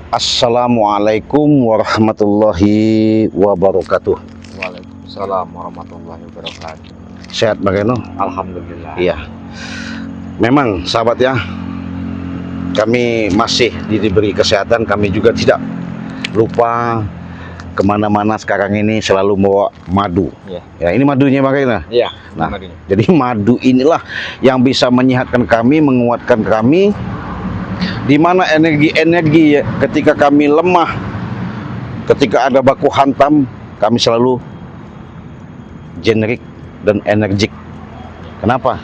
Assalamualaikum warahmatullahi wabarakatuh. Waalaikumsalam warahmatullahi wabarakatuh. Sehat Bang Reno? Alhamdulillah. Iya. Memang sahabat ya, kami masih diberi kesehatan. Kami juga tidak lupa kemana-mana sekarang ini selalu bawa madu. Iya. Ya, ini madunya Bang Reno. Iya. Nah, jadi madu inilah yang bisa menyehatkan kami, menguatkan kami. Di mana energi-energi ketika kami lemah, ketika ada baku hantam, kami selalu generik dan energik. Kenapa?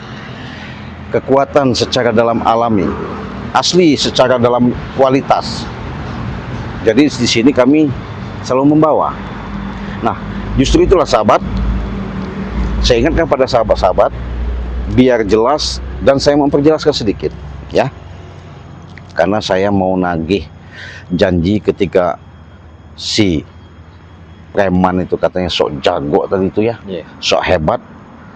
Kekuatan secara dalam alami, asli secara dalam kualitas. Jadi di sini kami selalu membawa. Nah, justru itulah sahabat, saya ingatkan pada sahabat-sahabat biar jelas dan saya memperjelaskan sedikit, ya. Karena saya mau nagih janji ketika si preman itu katanya sok jago tadi itu ya, sok hebat.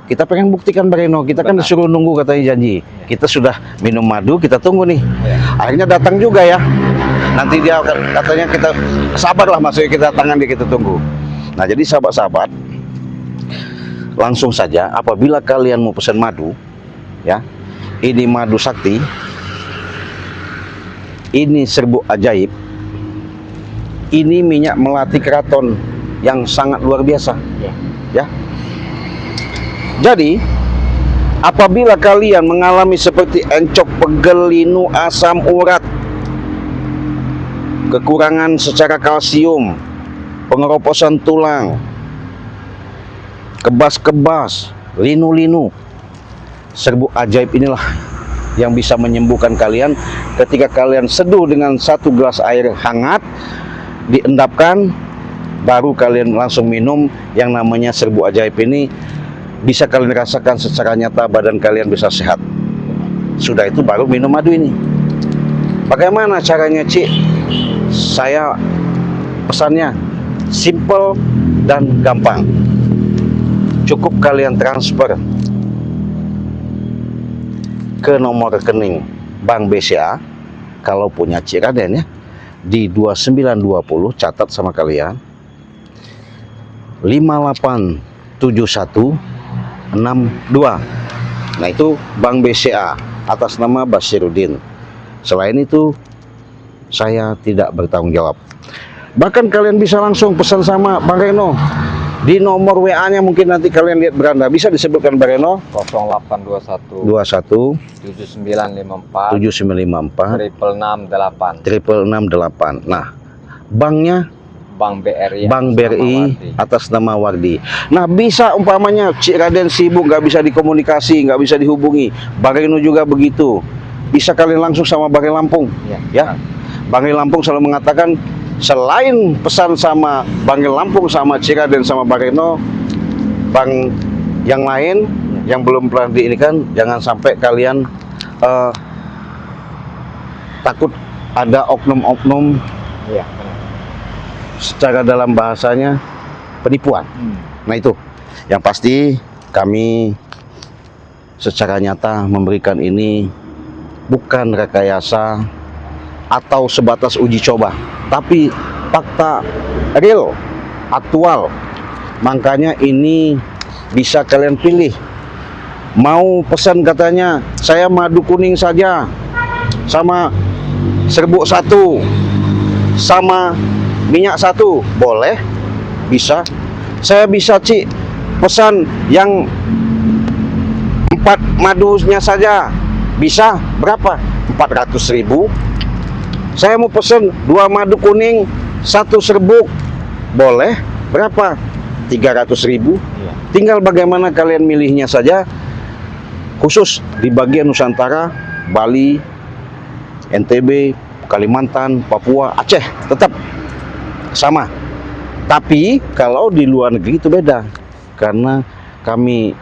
Kita pengen buktikan Bang Reno, kita kan disuruh nunggu katanya janji. Kita sudah minum madu, kita tunggu nih. Akhirnya datang juga ya. Nanti dia katanya kita sabarlah, maksudnya kita tangan dia, kita tunggu. Nah jadi sahabat-sahabat, langsung saja apabila kalian mau pesan madu, ya, ini madu sakti. Ini serbuk ajaib. Ini minyak melati keraton yang sangat luar biasa. Ya. Jadi, apabila kalian mengalami seperti encok, pegel, linu, asam urat, kekurangan secara kalsium, pengeroposan tulang, kebas-kebas, linu-linu, serbuk ajaib inilah yang bisa menyembuhkan kalian ketika kalian seduh dengan 1 gelas air hangat, diendapkan, baru kalian langsung minum yang namanya serbuk ajaib ini. Bisa kalian rasakan secara nyata badan kalian bisa sehat. Sudah itu baru minum madu ini. Bagaimana caranya, Cik? Saya pesannya simple dan gampang. Cukup kalian transfer ke nomor rekening Bank BCA kalau punya Cik Raden ya, di 2920, catat sama kalian, 587162. Nah itu Bank BCA atas nama Basirudin. Selain itu saya tidak bertanggung jawab. Bahkan kalian bisa langsung pesan sama Bang Reno di nomor WA-nya, mungkin nanti kalian lihat beranda, bisa disebutkan Bang Reno 0821 21 7954 7954 668. 668. Nah, banknya Bank BRI. Bank BRI atas nama Wardi. Nah, bisa umpamanya Cik Raden sibuk, nggak bisa dikomunikasi, nggak bisa dihubungi, Bang Reno juga begitu, bisa kalian langsung sama Bang Lampung. Ya. Bang Lampung selalu mengatakan, selain pesan sama Bang Lampung, sama Cik Raden, sama Bang Reno, bank yang lain yang belum pernah diinikan, jangan sampai kalian takut ada oknum-oknum, secara dalam bahasanya penipuan. Nah itu yang pasti kami secara nyata memberikan ini bukan rekayasa atau sebatas uji coba, tapi fakta real, aktual. Makanya ini bisa kalian pilih. Mau pesan katanya, saya madu kuning saja, sama serbuk 1, sama minyak 1, boleh, bisa. Saya bisa Cik pesan yang 4 madunya saja, bisa. Berapa? 400.000. Saya mau pesen 2 madu kuning, 1 serbuk, boleh. Berapa? 300.000. Tinggal bagaimana kalian milihnya saja. Khusus di bagian Nusantara, Bali, NTB, Kalimantan, Papua, Aceh, tetap sama. Tapi kalau di luar negeri itu beda, karena kami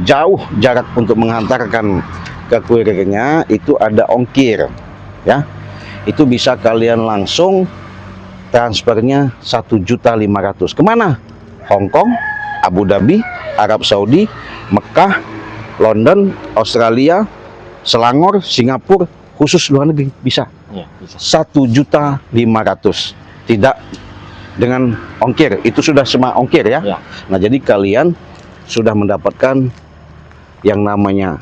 jauh jarak untuk menghantarkan ke kurirnya, itu ada ongkir, ya. Itu bisa kalian langsung transfernya 1.500.000. Kemana? Hong Kong, Abu Dhabi, Arab Saudi, Mekah, London, Australia, Selangor, Singapura, khusus luar negeri bisa. Iya, bisa. 1.500.000. Tidak dengan ongkir, itu sudah semua ongkir ya. Ya. Nah, jadi kalian sudah mendapatkan yang namanya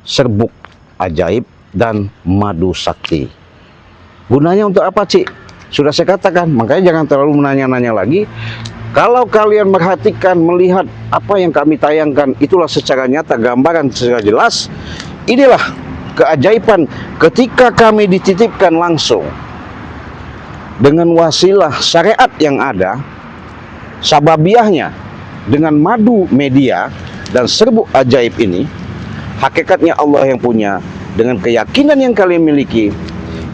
serbuk ajaib dan madu sakti. Gunanya untuk apa, Cik? Sudah saya katakan, makanya jangan terlalu menanya-nanya lagi. Kalau kalian perhatikan, melihat apa yang kami tayangkan, itulah secara nyata, gambaran secara jelas. Inilah keajaiban ketika kami dititipkan langsung dengan wasilah syariat yang ada, sababiahnya dengan madu media dan serbuk ajaib ini. Hakikatnya Allah yang punya, dengan keyakinan yang kalian miliki.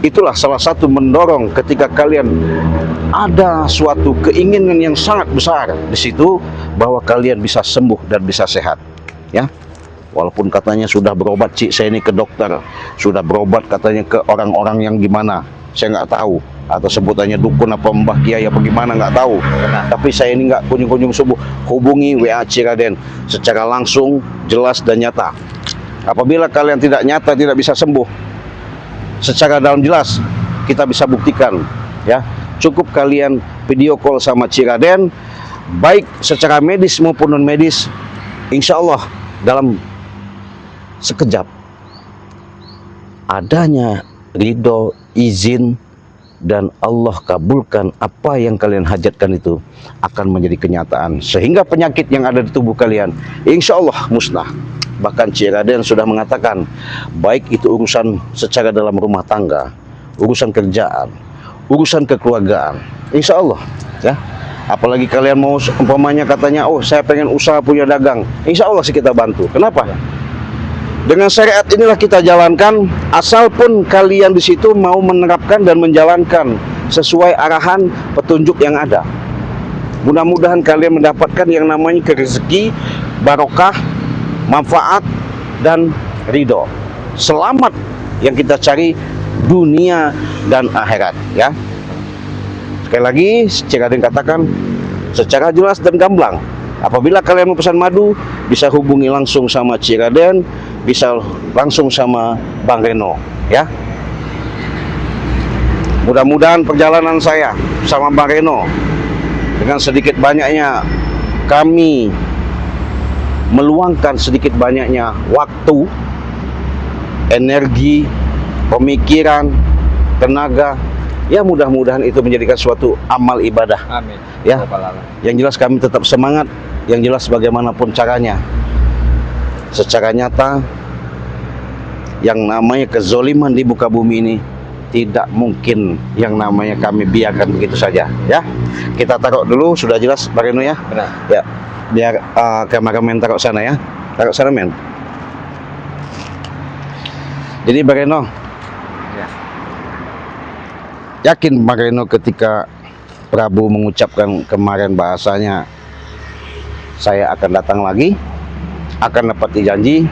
Itulah salah satu mendorong ketika kalian ada suatu keinginan yang sangat besar di situ, bahwa kalian bisa sembuh dan bisa sehat, ya. Walaupun katanya sudah berobat, Cik, saya ini ke dokter, sudah berobat katanya ke orang-orang yang gimana, saya nggak tahu, atau sebutannya dukun apa mbah kiai apa gimana nggak tahu. Tapi saya ini nggak kunjung-kunjung sembuh. Hubungi WA Ciraden secara langsung, jelas dan nyata. Apabila kalian tidak nyata, tidak bisa sembuh secara dalam jelas, kita bisa buktikan, ya. Cukup kalian video call sama Ciraden, baik secara medis maupun non medis, insya Allah dalam sekejap adanya ridho, izin, dan Allah kabulkan apa yang kalian hajatkan itu akan menjadi kenyataan, sehingga penyakit yang ada di tubuh kalian insya Allah musnah. Bahkan Ciraden sudah mengatakan, baik itu urusan secara dalam rumah tangga, urusan kerjaan, urusan kekeluargaan, insya Allah, ya. Apalagi kalian mau umpamanya katanya, oh saya pengen usaha punya dagang, insya Allah sih kita bantu. Kenapa? Dengan syariat inilah kita jalankan, asal pun kalian di situ mau menerapkan dan menjalankan sesuai arahan petunjuk yang ada. Mudah-mudahan kalian mendapatkan yang namanya rezeki, barokah, manfaat, dan ridho. Selamat yang kita cari dunia dan akhirat, ya. Sekali lagi Ciraden katakan secara jelas dan gamblang, apabila kalian mau pesan madu, bisa hubungi langsung sama Ciraden, bisa langsung sama Bang Reno, ya. Mudah-mudahan perjalanan saya sama Bang Reno, dengan sedikit banyaknya kami meluangkan sedikit banyaknya waktu, energi, pemikiran, tenaga, ya mudah-mudahan itu menjadikan suatu amal ibadah. Amin. Ya. Yang jelas kami tetap semangat, yang jelas bagaimanapun caranya, secara nyata yang namanya kezoliman di muka bumi ini tidak mungkin yang namanya kami biarkan begitu saja, ya. Kita taruh dulu, sudah jelas Bang Reno, ya. Benar. Ya, biar kameramen taruh sana, ya. Taruh sana, men. Jadi Bang Reno, Ya. yakin Bang Reno ketika Prabu mengucapkan kemarin bahasanya saya akan datang lagi, akan dapat janji,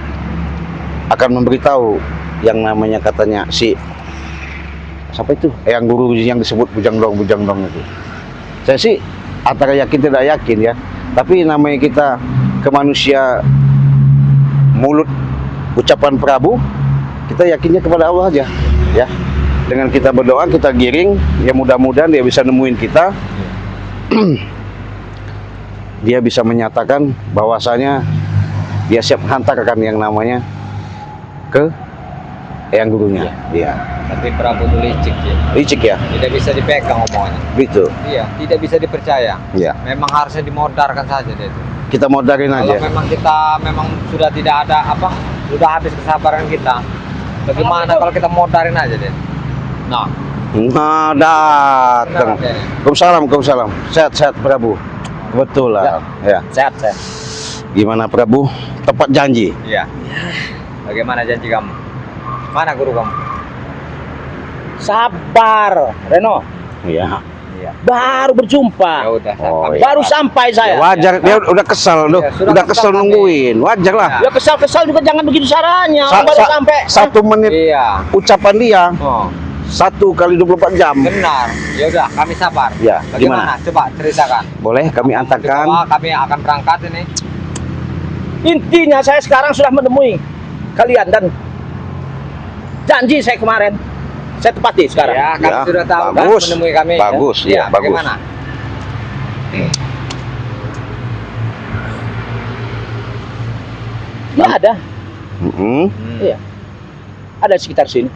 akan memberitahu yang namanya katanya si siapa itu, yang guru yang disebut bujang dong itu. Saya sih antara yakin tidak yakin, ya. Tapi namanya kita ke manusia mulut ucapan Prabu, kita yakinnya kepada Allah aja, ya. Dengan kita berdoa, kita giring, ya mudah-mudahan dia bisa nemuin kita. Dia bisa menyatakan bahwasanya dia siap hantarkan yang namanya ke yang gurunya. Iya. Tapi Prabu itu licik, ya. Licik, ya. Tidak bisa dipegang omongannya. Gitu. Iya, tidak bisa dipercaya. Iya. Memang harusnya dimodarkan saja dia itu. Kita modalin aja. Kalau memang kita sudah tidak ada sudah habis kesabaran kita. Bagaimana kalau kita modarin aja deh? Nah, datang. benar, Waalaikumsalam. Sehat-sehat Prabu. Kebetulan. Ya. sehat. Gimana Prabu? Tepat janji. Iya. Bagaimana janji kamu? Mana guru kamu? Sabar, Reno. Iya. Iya. Baru berjumpa. Ya udah. Oh, kami- iya. Baru sampai Ya, saya. wajar, dia udah kesel loh. Ya, sudah Udah kesel kesel nungguin. Wajar lah. Ya kesal-kesal juga jangan begitu caranya. Sa- Baru sa- sampai. 1 menit Iya. ucapan dia Oh, 1 kali 24 jam. benar. Ya udah, kami sabar. Ya, Bagaimana? Coba ceritakan. Boleh kami antarkan. Coba, kami akan berangkat ini. Intinya saya sekarang sudah menemui kalian dan janji saya kemarin Saya tepati sekarang. Ya, kami Ya, sudah tahu kan bagus. menemui kami. Bagus, ya, ya, bagus. bagaimana? Ya ada. Mm-mm. Iya. Ada di sekitar sini.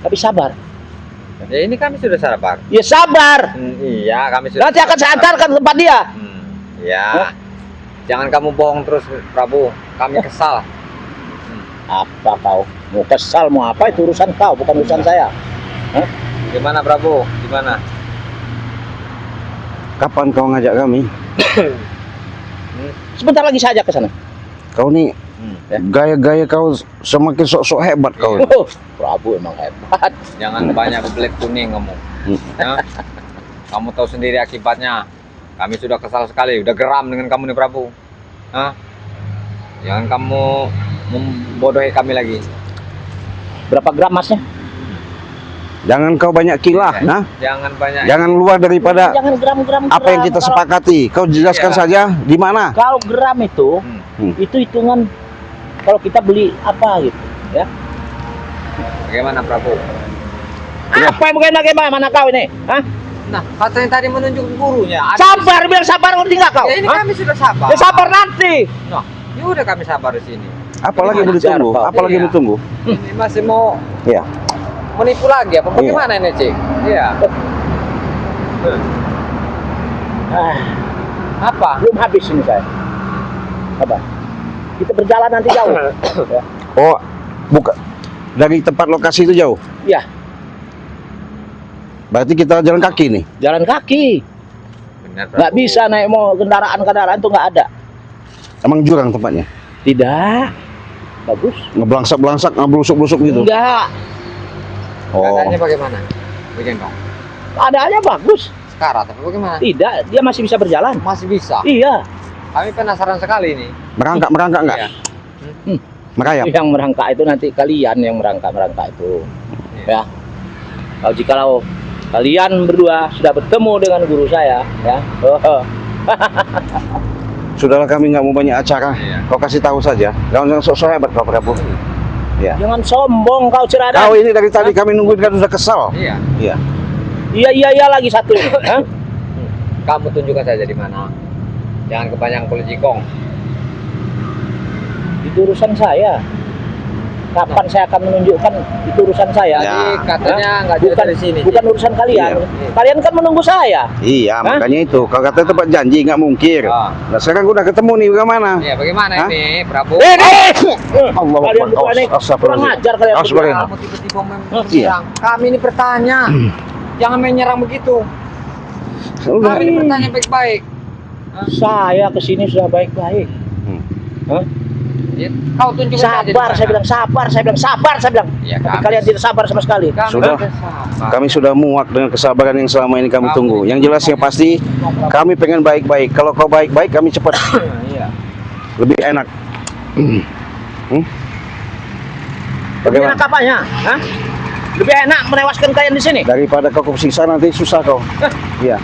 Tapi sabar. Ya, ini kami sudah sabar. Ya sabar. Iya, kami sudah. Nanti akan saya antarkan ke tempat dia. Ya. Hah? Jangan kamu bohong terus, Prabu. Kami kesal. Apa kau? Mau kesal mau apa itu urusan kau, bukan urusan saya. Hah? Gimana, Prabu? Gimana? Kapan kau ngajak kami? Sebentar lagi saya ajak ke sana. Kau nih Ya. gaya-gaya kau semakin sok-sok hebat kau. Oh, Prabu emang hebat. Jangan banyak belet kuning kamu. Ya? Kamu tahu sendiri akibatnya. Kami sudah kesal sekali, udah geram dengan kamu nih, Prabu. Hah? Jangan kamu membodohi kami lagi. Berapa gram masnya? Jangan kau banyak kilah, Ya. nah. Jangan banyak. Jangan luar daripada Jangan gram-gram. apa yang kita Kalau- sepakati. Kau jelaskan Iya. saja di mana. Kalau gram itu, itu hitungan kalau kita beli apa gitu, ya. Bagaimana, Prabu? Apa yang bagaimana kau ini? Hah? Nah, katanya tadi menunjuk gurunya. Sabar, bilang sabar ngerti nggak kau? Ya, ini Hah? kami sudah sabar. Ya sabar nanti. Nah, ya udah kami sabar di sini. Apalagi Ini mau ditunggu? wajar, Pak. Apalagi Iya. mau ditunggu? Ini masih mau Ya. menipu lagi apa? Bagaimana ini, Cik? Iya. Ah, Apa? belum habis ini saya. Apa? Kita berjalan nanti jauh. Ya. Oh, bukan. Dari tempat lokasi itu jauh. Ya, Berarti kita jalan kaki nih. jalan kaki. Benar, Nggak Prabu. bisa naik mau kendaraan tuh nggak ada. Emang jurang tempatnya. Tidak. Bagus. Ngebelangsak-belangsak, ngeblusuk-blusuk gitu. Enggak. Oh. Keadaannya bagaimana? Bagaimana? Keadaannya bagus. Sekarang tapi bagaimana? Tidak, dia masih bisa berjalan. Masih bisa. Iya. Kami penasaran sekali ini. Merangkak enggak? Iya. Merayap. Yang merangkak itu nanti kalian yang merangkak itu. Iya. Ya. Kalau jikalau kalian berdua sudah bertemu dengan guru saya, ya. Sudahlah, kami nggak mau banyak acara. Iya. Kau kasih tahu saja. Jangan sok-sok hebat kau, Prabu. Ya. Jangan sombong kau Ceradan. Kau ini dari tadi kami nungguin kan sudah kesal. Iya. Iya. Iya lagi satu. Hah? Kamu tunjukkan saja di mana. Jangan kebanyakan kulit jikong. Itu urusan saya. Kapan saya akan menunjukkan itu urusan saya? Ya. Jadi katanya nggak jadi Bukan, dari sini. bukan urusan kalian. Iya. Kalian kan menunggu saya. Iya, Hah? makanya itu. Kau kata tempat janji nggak mungkin. Ah. Nah, sekarang udah ketemu nih, bagaimana? Iya, bagaimana Hah? ini, Prabu? Allah Kalian berdua ini Astagfirullahaladzim. kurang ajar kalian berdua. Astagfirullahaladzim. Kamu tiba-tiba Iya. menyerang. Kami ini bertanya. Jangan menyerang begitu. Udah. Kami ini bertanya baik-baik. Saya kesini sudah baik-baik. Hmm. Hah? Ya, kau tunjukkan saja di Sabar, mana. saya bilang sabar, saya bilang. Ya, Tapi kami- kalian tidak sabar sama sekali. Kami Sudah. sabar. Kami sudah muak dengan kesabaran yang selama ini kami Kami- tunggu. Yang jelas yang pasti kami pengen baik-baik. Kalau kau baik-baik, kami cepat Iya. lebih enak. Hmm? Lebih enak Bagaimana? apanya? Hah? Lebih enak menewaskan kalian di sini. Daripada kau kesiksa nanti susah kau. Iya.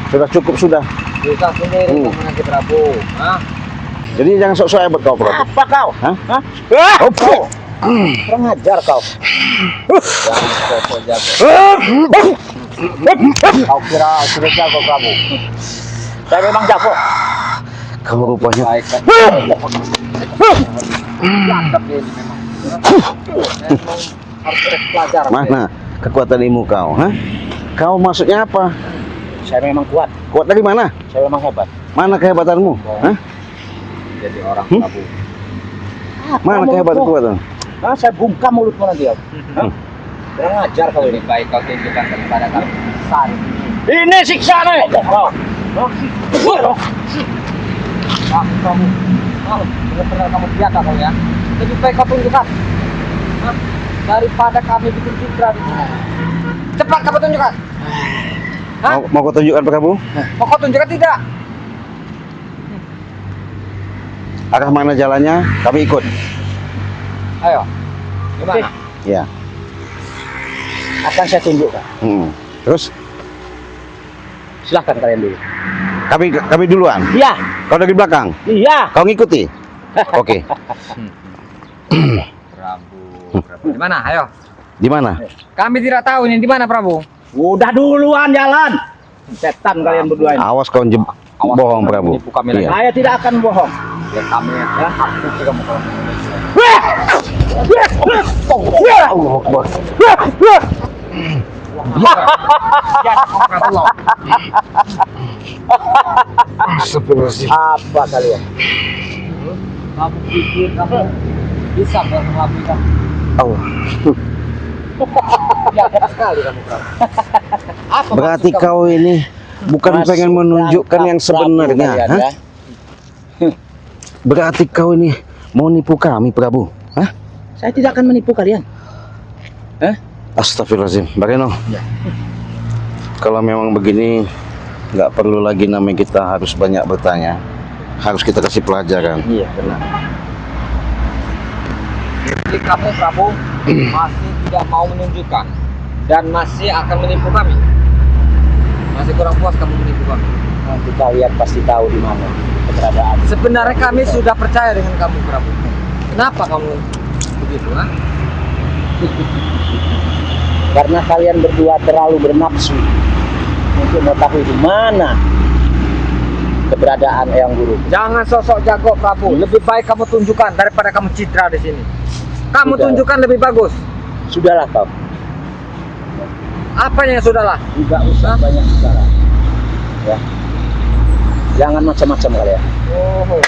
Sudah cukup sudah. Susah sendiri Hmm. kamu nanti, Prabu. Hah? Jadi jangan sok-sok hebat kau, Bro. Apa kau? Hah? Hah? Oh, Bro. Kurang ajar kau. Jangan sok-sok jago. Kau kira sudah jago, Prabu? Saya memang jago. Kau rupanya. Baik kan? Cakep dia ini memang. Memang harus terus pelajar. Mana kekuatan ilmu kau? Hah? Kau maksudnya apa? Saya memang kuat. Kuat dari mana? Saya memang hebat. Mana kehebatanmu? Hah? Jadi orang, Hmm? Prabu. Mana kehebatan kekuatan? Hah? Saya bungkam mulutmu nanti ya. Hah? Kurang ajar kau ini. Lebih baik kau tunjukkan kepada kami. Sari. Ini siksa nih. Oh. Ah, kamu. Ah, benar-benar kamu biasa kau ya. Lebih baik kau tunjukkan. Hah? Daripada kami bikin citra di sini. Cepat kamu tunjukkan. Hah? Mau kau tunjukkan Prabu? Mau kau tunjukkan tidak? Arah mana jalannya? Kami ikut. Ayo. Gimana? Ya. Akan saya tunjukkan. Terus Silahkan kalian dulu. kami duluan. Iya. Kau dari belakang. Iya. Kau ngikuti. Oke. Prabu. Di mana? Ayo. Di mana? Kami tidak tahu ini di mana, Prabu. Udah duluan jalan. Setan kalian berdua ini. Awas kau bohong, Prabu. Menipu kami lagi. Iya. Saya tidak akan bohong. Ya kami ya bukti kamu kalau Allah Akbar. Astagfirullahaladzim. Apa kalian? kamu pikir kamu bisa mengelabui kamu. Allah. Jahat sekali kamu, Prabu. Apa Berarti maksud kamu? kau ini bukan Masuk pengen menunjukkan yang rangkap sebenarnya, Prabu hah? kalian, ya. Berarti kau ini mau nipu kami, Prabu? Hah? Saya tidak akan menipu kalian. Astagfirullahaladzim. Bageno. Ya. Kalau memang begini, nggak perlu lagi namanya kita harus banyak bertanya. Harus kita kasih pelajaran. Iya benar. Jadi kamu, Prabu, masih tidak mau menunjukkan dan masih akan menipu kami. Masih kurang puas kamu menipu kami. Nanti kalian pasti tahu di mana keberadaan. Sebenarnya kami sudah percaya dengan kamu, Prabu. Kenapa kamu begitu, ha? Karena kalian berdua terlalu bernafsu untuk mengetahui di mana keberadaan Eyang Guru. Jangan sosok jago, Prabu. Lebih baik kamu tunjukkan daripada kamu citra di sini. Kamu Sudah. tunjukkan lebih bagus. Sudahlah kau. Apanya yang sudahlah? Tidak usah banyak bicara. Ya. Jangan macam-macam kalian. Oh.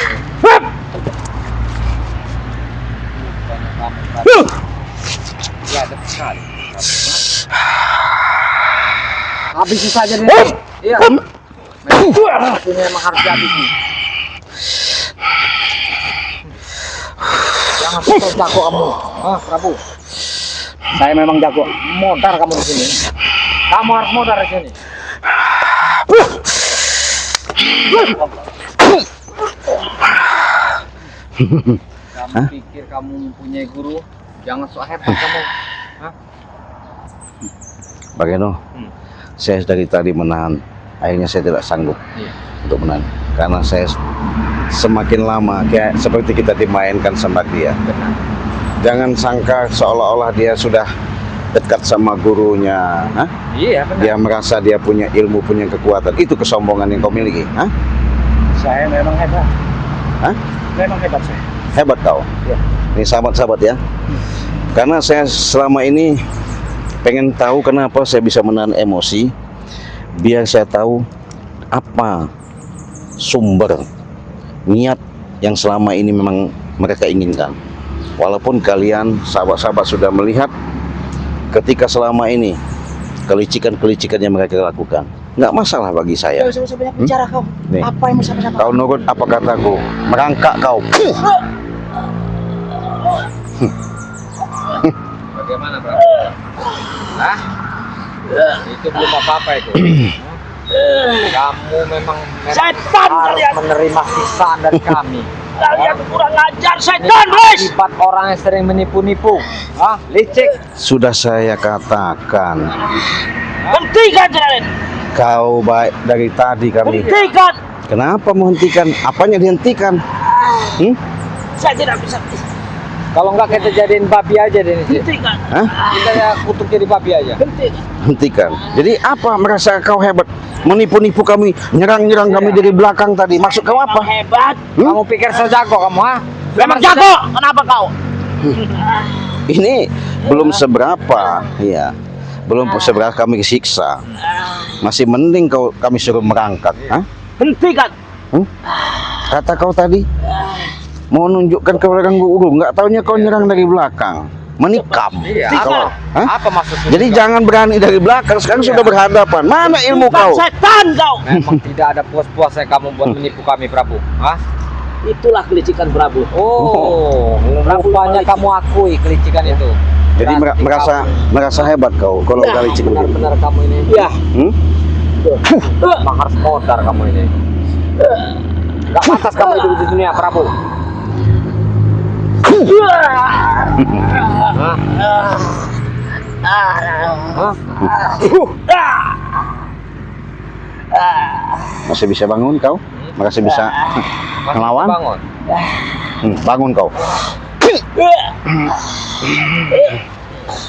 Ya, ada sekali. Habisi saja nih. Iya. Ini memang harus dihabisi. Jangan sosok jago kamu. Ah, Prabu. Saya memang jago. Modar kamu di sini. Kamu harus modar di sini. Kamu pikir kamu mempunyai guru? Jangan sok hebat kamu. Hah? Bageno. Saya dari tadi menahan. Akhirnya saya tidak sanggup Iya. untuk menahan. Karena saya semakin lama kayak seperti kita dimainkan sama dia. Benar. Jangan sangka seolah-olah dia sudah dekat sama gurunya. Hah? Iya, benar. Dia merasa dia punya ilmu, punya kekuatan. Itu kesombongan yang kau miliki. Hah? Saya memang hebat. Hah? Memang hebat saya. Hebat kau. Ya. Ini sahabat-sahabat ya. Karena saya selama ini pengen tahu kenapa saya bisa menahan emosi. Biar saya tahu apa sumber niat yang selama ini memang mereka inginkan. Walaupun kalian sahabat-sahabat sudah melihat ketika selama ini kelicikan-kelicikan yang mereka lakukan, nggak masalah bagi saya. Jangan usah banyak bicara kau. Nih. Apa yang mau saya bicara? Kau nurut apa kataku, merangkak kau. Bagaimana, Prabu? Hah? Itu belum apa-apa itu. Kamu memang Setan harus kalian. menerima sisaan dari kami. Kalian kurang ajar Ini setan, guys. akibat orang yang sering menipu-nipu. Ah, licik. Sudah saya katakan, Hentikan kalian. kau baik dari tadi kami. Hentikan. Kenapa menghentikan? Apanya dihentikan? Saya tidak bisa. Kalau enggak kita jadiin babi aja di sini. Hentikan. Hah? Kita ya kutuk jadi babi aja. Hentikan. Hentikan. Jadi apa? Merasa kau hebat, menipu-nipu kami, nyerang-nyerang kami dari belakang tadi. Maksud kau apa? Hebat. Kamu pikir saya jago kamu, ha? Memang jago. Kenapa kau? Ini belum seberapa, ya. Belum seberapa kami siksa. Masih mending kami suruh merangkak. Hah? Hentikan. Kata kau tadi mau nunjukkan ke belakang guru, nggak taunya kau nyerang dari belakang, menikam. Iya, Kau, apa? hah? Apa maksudnya? Jadi jangan berani dari belakang, sekarang sudah berhadapan. Mana ilmu kau? Setan kau. Memang tidak ada puas-puasnya kamu buat menipu kami, Prabu. Hah? Itulah kelicikan Prabu. Oh, rupanya kamu akui kelicikan itu. Jadi Berarti merasa hebat kau kalau kamu, kali cik begini. benar-benar kamu ini. Ya. Memang harus modar kamu ini. Gak pantas kamu hidup di dunia, Prabu. Hah? Hah? Masih bisa bangun kau? Masih bisa Masih ngelawan? bangun. Bangun kau.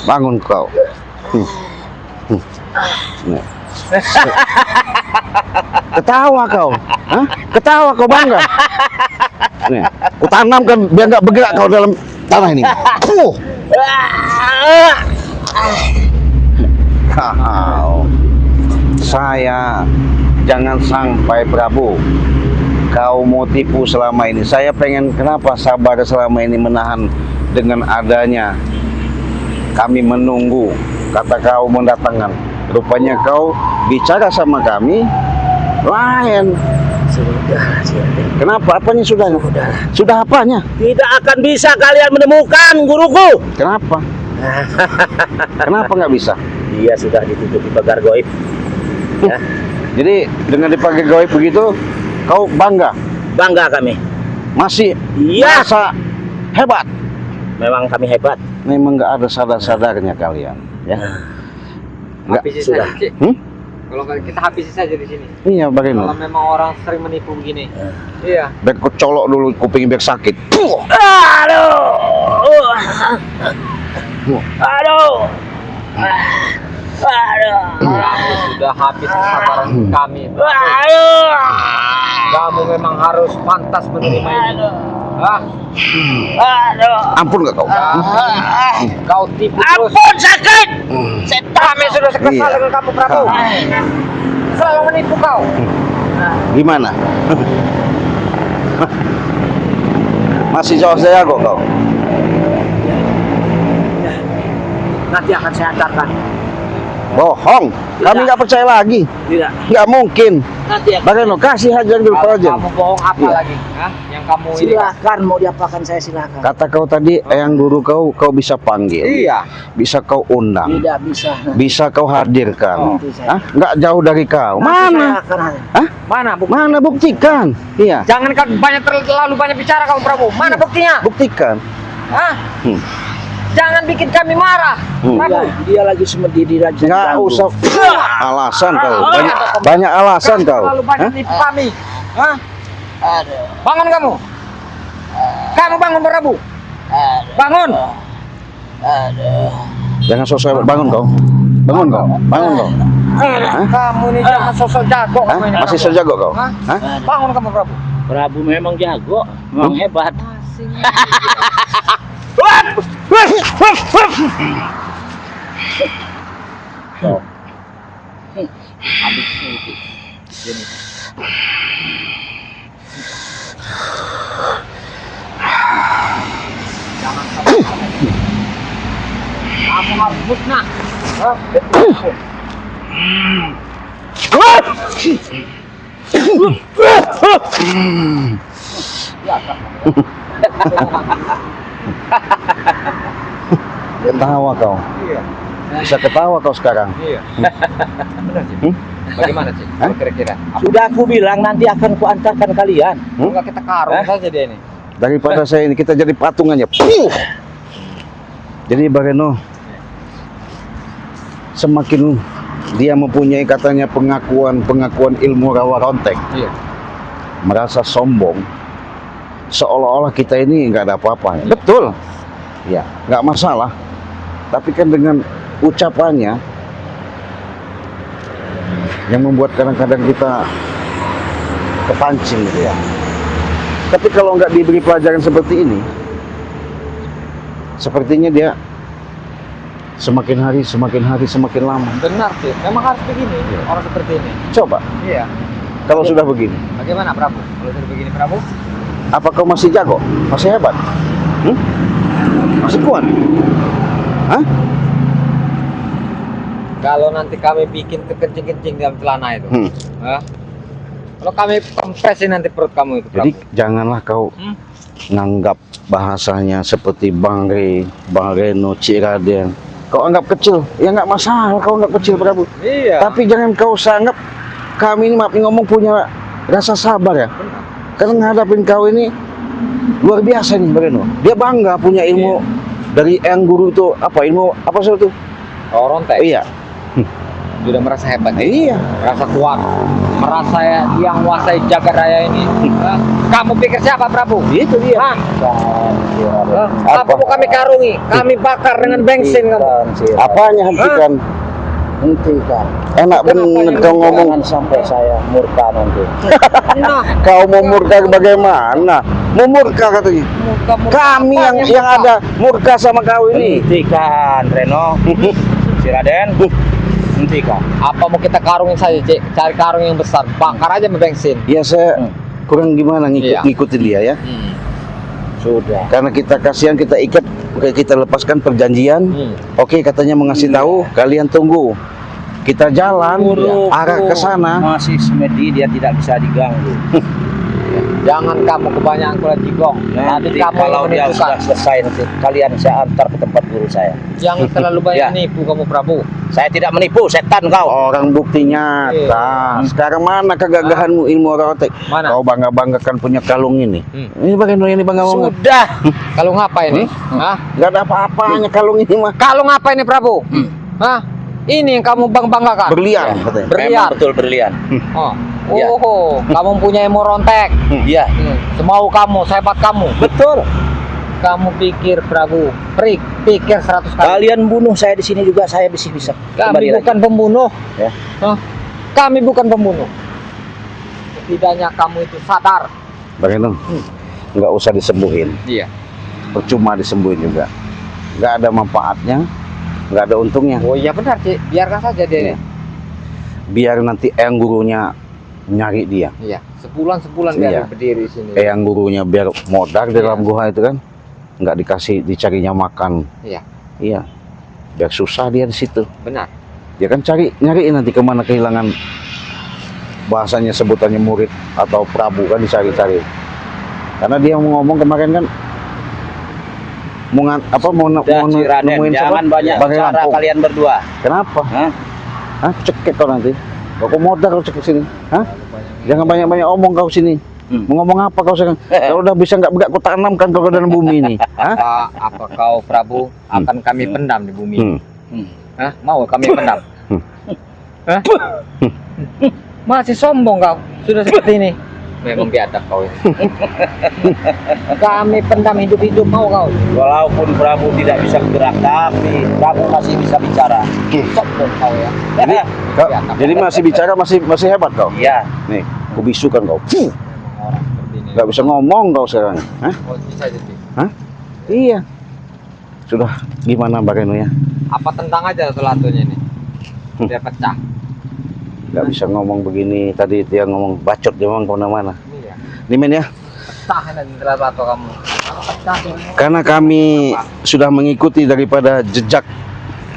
Bangun kau. Nih. Ketawa kau. Hah? Ketawa kau bangga. Nih, ku tanamkan biar nggak bergerak kau dalam tanah ini. Kau. Saya jangan sampai Prabu kau mau tipu selama ini. Saya pengen kenapa sabar selama ini menahan dengan adanya kami menunggu kata kau mendatangkan. Rupanya kau bicara sama kami lain. Sudah. Kenapa? Apanya sudah? Sudah apanya? Tidak akan bisa kalian menemukan guruku. Kenapa? Kenapa nggak bisa? Dia sudah ditutupi pagar goib. Ya, Jadi dengan dipakai gaib begitu, kau bangga? bangga kami. Masih Iya. merasa hebat? Memang kami hebat. Memang nggak ada sadar-sadarnya kalian, ya? Nggak. Habisi sudah. saja, Cik. Hmm? Kalau kita habisi saja di sini. Iya, Kalau bagaimana? memang orang sering menipu begini. Iya. Biar kau colok dulu kuping biar sakit. Aduh. Aduh. Aduh. Kamu sudah habis kesabaran kami. Aduh. Kamu memang harus pantas menerima ini. Hah? Aduh. Ampun nggak kau? Kau tipu terus. Ampun sakit. Kami sudah kesal Iya. dengan kamu, Prabu. Selalu menipu kau. Gimana? Masih jauh saya kok kau? Nanti akan saya antarkan. Bohong. Kami nggak percaya lagi. Tidak. Nggak mungkin. Nanti akan. Bagaimana? Kasih aja dulu aja. Kamu bohong apa Iya. lagi? Hah? Yang kamu ini. Silakan mau diapakan saya silakan. Kata kau tadi, yang guru kau bisa panggil, Iya. bisa kau undang, Tidak bisa. bisa kau hadirkan. Nanti saya. Hah? Nggak jauh dari kau. Nanti saya Mana? akan ada. Hah? Mana bukti? Mana buktikan? Iya, Jangan kau terlalu banyak bicara kamu, Prabu. Mana buktinya? buktikan. Hah? Hmm. Jangan bikin kami marah, Hmm. Prabu. Dia lagi semedi raja. Nggak usah alasan kau. Banyak alasan kau. Terlalu banyak Hah? nipu kami. Hah? Aduh. Bangun kamu. Kamu bangun, Prabu. Bangun. Aduh. Jangan sosok bangun kau. Bangun kau. Bangun kau. Hah? Kamu ini jangan sosok jago Hah? kamu ini, Masih Prabu. sejago kau? Hah? Hah? Bangun kamu, Prabu. Prabu memang jago, memang hebat. Habis ini. Ini. Jangan kamu harus musnah. Hah? Ketawa kau. Iya. Bisa ketawa kau sekarang. Iya. Benar sih. Hmm? Bagaimana sih? Hah? Kira-kira. Sudah aku bilang nanti akan kuantarkan kalian. Enggak kita karung saja dia ini. Daripada saya ini kita jadi patung aja. Jadi Bareno semakin dia mempunyai katanya pengakuan ilmu rawa rontek, Iya. merasa sombong, seolah-olah kita ini nggak ada apa-apa. Betul, ya nggak masalah. Tapi kan dengan ucapannya yang membuat kadang-kadang kita kepancing gitu ya. Tapi kalau nggak diberi pelajaran seperti ini, sepertinya dia semakin hari semakin lama. Benar sih. Memang harus begini orang seperti ini. Coba, Iya. kalau sudah begini, Bagaimana, Prabu? Kalau sudah begini, Prabu? apa kau masih jago? Masih hebat? Hmm? Masih kuat? Hah? Kalau nanti kami bikin kekencing-kencing dalam celana itu, Hmm. hah? Kalau kami kompresin nanti perut kamu itu, Jadi Prabu. janganlah kau Hmm? nganggap bahasanya seperti Bang Reno, Cik Raden. Kau anggap kecil, ya nggak masalah kau anggap kecil Prabu. Iya. Tapi jangan kau anggap kami ini maaf ngomong punya rasa sabar ya. Karena ngadapin kau ini luar biasa nih Bang Reno. Dia bangga punya ilmu dari yang guru itu apa ilmu apa sih itu? Oh, rontek. Iya. sudah merasa hebat, Iya. merasa kuat, merasa yang menguasai jagat raya ini. Hah? Kamu pikir siapa, Prabu? Itu dia. Hah? Hah? Apa? Apa mau kami karungi? Kami bakar dengan bensin kamu. Apanya hentikan? Hentikan. Enak Kenapa bener ini kau ngomong. Jangan sampai saya murka nanti. Nah, Kau mau murka bagaimana? Mau murka katanya. muka-muka Kami apanya yang muka? ada murka sama kau ini. Hentikan, Reno. Si Raden. Hentikan. Apa mau kita karungin saja, Cik? Cari karung yang besar, bakar aja sama bensin. Ya saya kurang gimana Iya. ngikutin dia ya. Sudah. Karena kita kasihan, kita ikat, kita lepaskan perjanjian. Oke, katanya mau ngasih tahu, kalian tunggu. Kita jalan arah ke sana. Masih semedi, dia tidak bisa diganggu. Jangan kamu kebanyakan kulit jigong. Nanti Nanti kamu kalau dia menentukan. sudah selesai, nanti kalian saya antar ke tempat guru saya. Jangan terlalu banyak Ya. nipu kamu, Prabu. Saya tidak menipu, setan kau. Orang bukti nyata. Sekarang mana kegagahanmu ilmu rotek? Mana? Kau bangga-banggakan punya kalung ini. Ini bagaimana ini bangga banget? Sudah. Kalau ngapa ini? Hah? Gak ada apa-apanya kalung ini mah. Kalau ngapa ini, Prabu? Hah? Ini yang kamu banggakan. Berlian katanya. Berlian. Memang betul berlian. Oh. Ya. Oh, kamu punya ilmu rontek. Iya. Semau kamu, sehebat kamu. Betul. Kamu pikir, Prabu, pikir 100 kali. Kalian bunuh saya di sini juga, saya bisa Kami kembali bukan lagi. pembunuh. Ya. Hah? Kami bukan pembunuh. Setidaknya kamu itu sadar. Bagaimana? Nggak usah disembuhin. Iya. Percuma disembuhin juga. Nggak ada manfaatnya, nggak ada untungnya. Oh iya benar, Cik. Biarkan saja dia. Iya. Biar nanti eyang gurunya nyari dia. Iya. Sebulan Iya. biar berdiri di sini. Eyang gurunya biar modar di dalam gua itu kan. Nggak dikasih, dicarinya makan. Iya. Iya. Biar susah dia di situ. Benar. Dia kan nyariin nanti kemana kehilangan, bahasanya sebutannya murid atau prabu kan dicari-cari. Karena dia mau ngomong kemarin kan mau nemuin Jangan banyak Bangkai bicara Lampung. kalian berdua. Kenapa? Hah? Hah? Cekek kau nanti. Kau modal kau cekek sini. Hah? Jangan banyak-banyak omong kau sini. Mau ngomong apa kau sekarang? Kalau udah bisa nggak kau tanamkan kau ke dalam bumi ini. Hah? Apa kau, Prabu, akan kami pendam di bumi? Hmm. Hah? Mau kami pendam? Hah? Masih sombong kau, sudah seperti ini. Memang biadab kau ini. Kami pendam hidup-hidup, mau kau? Walaupun Prabu tidak bisa bergerak, tapi Prabu masih bisa bicara. Sombong kau ya. Jadi masih bicara, masih hebat kau. Iya. Nih, aku bisukan kau. Orang seperti ini. Nggak bisa ngomong kau sekarang. Hah? Oh, bisa jadi. Hah? Iya. Sudah gimana Bareno ya? Apa tentang aja selatunya ini? Biar pecah. Nggak bisa ngomong begini. Tadi dia ngomong bacot dia ngomong kemana-mana. Iya. Nih men ya. Pecah nanti selatu kamu. Pecah ini. Karena kami sudah mengikuti daripada jejak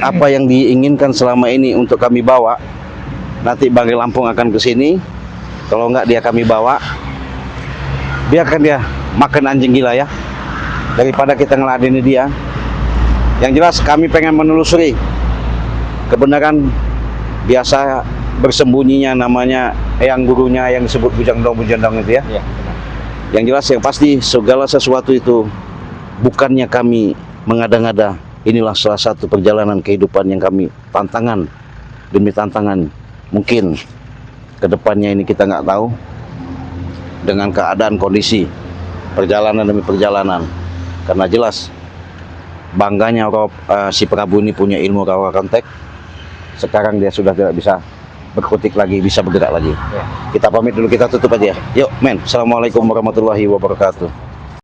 apa yang diinginkan selama ini untuk kami bawa. Nanti Bangkai Lampung akan ke sini. Kalau nggak dia kami bawa. Biarkan dia makan anjing gila ya. Daripada kita ngeladeni dia. Yang jelas kami pengen menelusuri kebenaran biasa bersembunyinya namanya eyang gurunya yang disebut bujang-dong itu ya. Iya, benar. Yang jelas yang pasti segala sesuatu itu bukannya kami mengada-ngada. Inilah salah satu perjalanan kehidupan yang kami tantangan demi tantangan. Mungkin kedepannya ini kita nggak tahu dengan keadaan kondisi perjalanan demi perjalanan. Karena jelas bangganya si Prabu ini punya ilmu rawa kontek. Sekarang dia sudah tidak bisa berkutik lagi, bisa bergerak lagi. Ya. Kita pamit dulu, kita tutup aja. Yuk men, assalamualaikum warahmatullahi wabarakatuh.